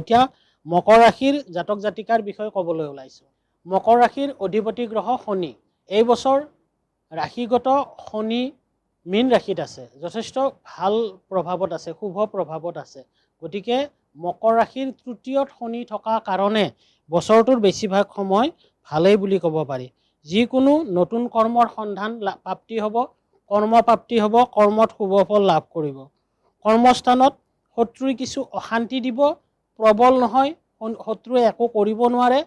এতিয়া মকৰ ৰাশিৰ জাতক জাতিকাৰ বিষয়ে ক'বলৈ ওলাইছো। মকৰ ৰাশিৰ অধিপতি গ্ৰহ শনি। এই বছৰ ৰাশিগত শনি মীন ৰাশিত আছে, যথেষ্ট ভাল প্ৰভাৱত আছে, শুভ প্ৰভাৱত আছে। গতিকে মকৰ ৰাশিৰ তৃতীয়ত শনি থকা কাৰণে বছৰটোৰ বেছিভাগ সময় ভালেই বুলি ক'ব পাৰি। যিকোনো নতুন কৰ্মৰ সন্ধান প্ৰাপ্তি হ'ব, কৰ্মপ্ৰাপ্তি হ'ব, কৰ্মত শুভ ফল লাভ কৰিব। কৰ্মস্থানত শত্ৰুৱে কিছু অশান্তি দিব, প্ৰবল নহয়, শত্ৰুৱে একো কৰিব নোৱাৰে,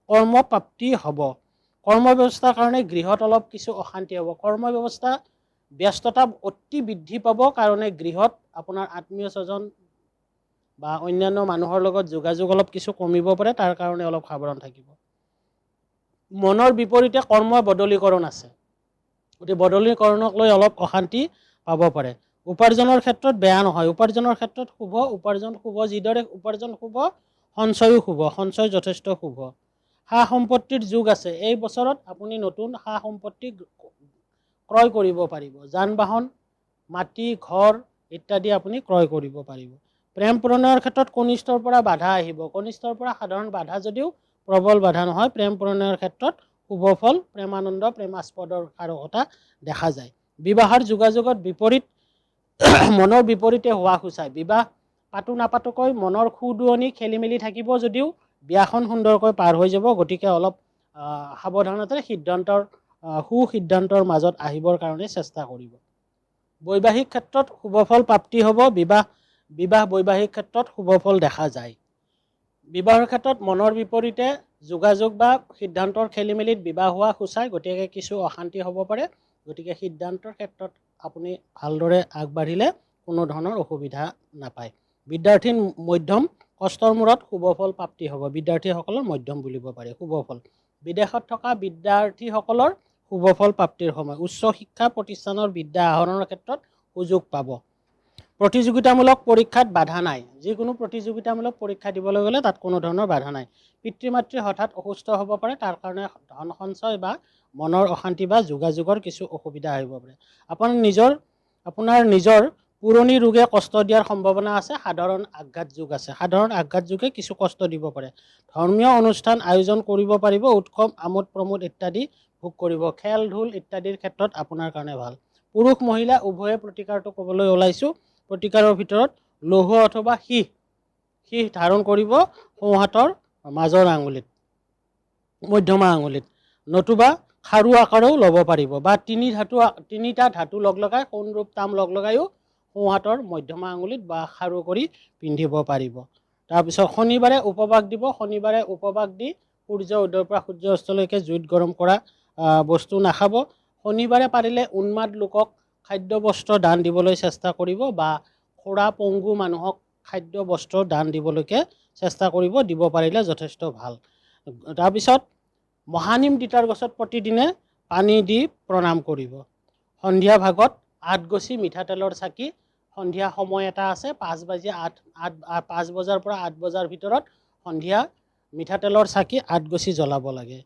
কৰ্মপ্ৰাপ্তি হ'ব। কৰ্ম ব্যৱস্থাৰ কাৰণে গৃহত অলপ কিছু অশান্তি হ'ব। কৰ্ম ব্যৱস্থা ব্যস্ততা অতি বৃদ্ধি পাব কাৰণে গৃহত আপোনাৰ আত্মীয় স্বজন বা অন্যান্য মানুহৰ লগত যোগাযোগ অলপ কিছু কমিব পাৰে, তাৰ কাৰণে অলপ সাৱধান থাকিব। মনৰ বিপৰীতে কৰ্ম বদলীকৰণ আছে, গতিকে বদলীকৰণক লৈ অলপ অশান্তি পাব পাৰে। উপাৰ্জনৰ ক্ষেত্ৰত বেয়া নহয়, উপাৰ্জনৰ ক্ষেত্ৰত শুভ, উপাৰ্জন শুভ, যিদৰে উপাৰ্জন শুভ সঞ্চয়ো শুভ, সঞ্চয় যথেষ্ট শুভ। সা সম্পত্তিৰ যোগ আছে। এই বছৰত আপুনি নতুন সা সম্পত্তি ক্ৰয় কৰিব পাৰিব। যান বাহন, মাটি, ঘৰ ইত্যাদি আপুনি ক্ৰয় কৰিব পাৰিব। প্ৰেম প্ৰণয়ৰ ক্ষেত্ৰত কনিষ্ঠৰ পৰা বাধা আহিব। কনিষ্ঠৰ পৰা সাধাৰণ বাধা যদিও প্ৰবল বাধা নহয়। প্ৰেম প্ৰণয়ৰ ক্ষেত্ৰত শুভ ফল, প্ৰেমানন্দ, প্ৰেমাস্পদৰ কাৰকতা দেখা যায়। বিবাহৰ যোগাযোগত বিপৰীত মনৰ বিপৰীতে হোৱা সূচায়। বিবাহ পাতো নাপাতোকৈ মনৰ খুদুৱনি খেলি মেলি থাকিব যদিও বিয়াখন সুন্দৰকৈ পাৰ হৈ যাব। গতিকে অলপ সাৱধানতাৰে সুসিদ্ধান্তৰ মাজত আহিবৰ কাৰণে চেষ্টা কৰিব। বৈবাহিক ক্ষেত্ৰত শুভ ফল প্ৰাপ্তি হ'ব। বিবাহ বৈবাহিক ক্ষেত্ৰত শুভ ফল দেখা যায়। বিবাহৰ ক্ষেত্ৰত মনৰ বিপৰীতে যোগাযোগ বা সিদ্ধান্তৰ খেলি মেলিত বিবাহ হোৱা সূচায়। গতিকে কিছু অশান্তি হ'ব পাৰে। গতিকে সিদ্ধান্তৰ ক্ষেত্ৰত আপুনি ভালদৰে আগবাঢ়িলে কোনো ধৰণৰ অসুবিধা নাপায়। বিদ্যাৰ্থীৰ মধ্যম, কষ্টৰ মূৰত শুভ ফল প্ৰাপ্তি হ'ব। বিদ্যাৰ্থীসকলৰ মধ্যম বুলিব পাৰি শুভ ফল। বিদেশত থকা বিদ্যাৰ্থীসকলৰ শুভ ফল প্ৰাপ্তিৰ সময়। উচ্চ শিক্ষা প্ৰতিষ্ঠানৰ বিদ্যা আহৰণৰ ক্ষেত্ৰত সুযোগ পাব। প্ৰতিযোগিতামূলক পৰীক্ষাত বাধা নাই। যিকোনো প্ৰতিযোগিতামূলক পৰীক্ষা দিবলৈ গ'লে তাত কোনো ধৰণৰ বাধা নাই। পিতৃ মাতৃ হঠাৎ অসুস্থ হ'ব পাৰে, তাৰ কাৰণে ধন সঞ্চয় বা মনৰ অশান্তি বা যোগাযোগৰ কিছু অসুবিধা আহিব পাৰে। আপোনাৰ নিজৰ পুৰণি ৰোগে কষ্ট দিয়াৰ সম্ভাৱনা আছে। সাধাৰণ আঘাত যোগ আছে। সাধাৰণ আঘাত যোগে কিছু কষ্ট দিব পাৰে। ধৰ্মীয় অনুষ্ঠান আয়োজন কৰিব পাৰিব। উৎসৱ আমোদ প্ৰমোদ ইত্যাদি ভোগ কৰিব। খেল ধূল ইত্যাদিৰ ক্ষেত্ৰত আপোনাৰ কাৰণে ভাল। পুৰুষ মহিলা উভয়ে প্ৰতিকাৰটো ক'বলৈ ওলাইছোঁ। প্ৰতিকাৰৰ ভিতৰত লৌহ অথবা সীহ ধাৰণ কৰিব সোঁহাতৰ মাজৰ আঙুলিত, মধ্যমা আঙুলিত, নতুবা খাৰু আকাৰেও ল'ব পাৰিব বা তিনিটা ধাতু লগাই সোণ ৰূপ তাম লগাইও সোঁহাতৰ মধ্যমা আঙুলিত বা খাৰু কৰি পিন্ধিব পাৰিব। তাৰপিছত শনিবাৰে উপবাস দিব। শনিবাৰে উপবাস দি সূৰ্য উদয়ৰ পৰা সূৰ্য অস্তলৈকে জুইত গৰম কৰা বস্তু নাখাব। শনিবাৰে পাৰিলে উন্মাদ লোকক খাদ্য বস্ত্ৰ দান দিবলৈ চেষ্টা কৰিব বা খুৰা পংগু মানুহক খাদ্য বস্ত্ৰ দান দিবলৈকে চেষ্টা কৰিব। দিব পাৰিলে যথেষ্ট ভাল। তাৰপিছত মহানিম তিতাৰ গছত প্ৰতিদিনে পানী দি প্ৰণাম কৰিব। সন্ধিয়া ভাগত 8 গছি মিঠাতেলৰ চাকি, সন্ধিয়া সময় এটা আছে 5 বজাৰ পৰা 8 বজাৰ ভিতৰত সন্ধিয়া মিঠাতেলৰ চাকি 8 গছি জ্বলাব লাগে।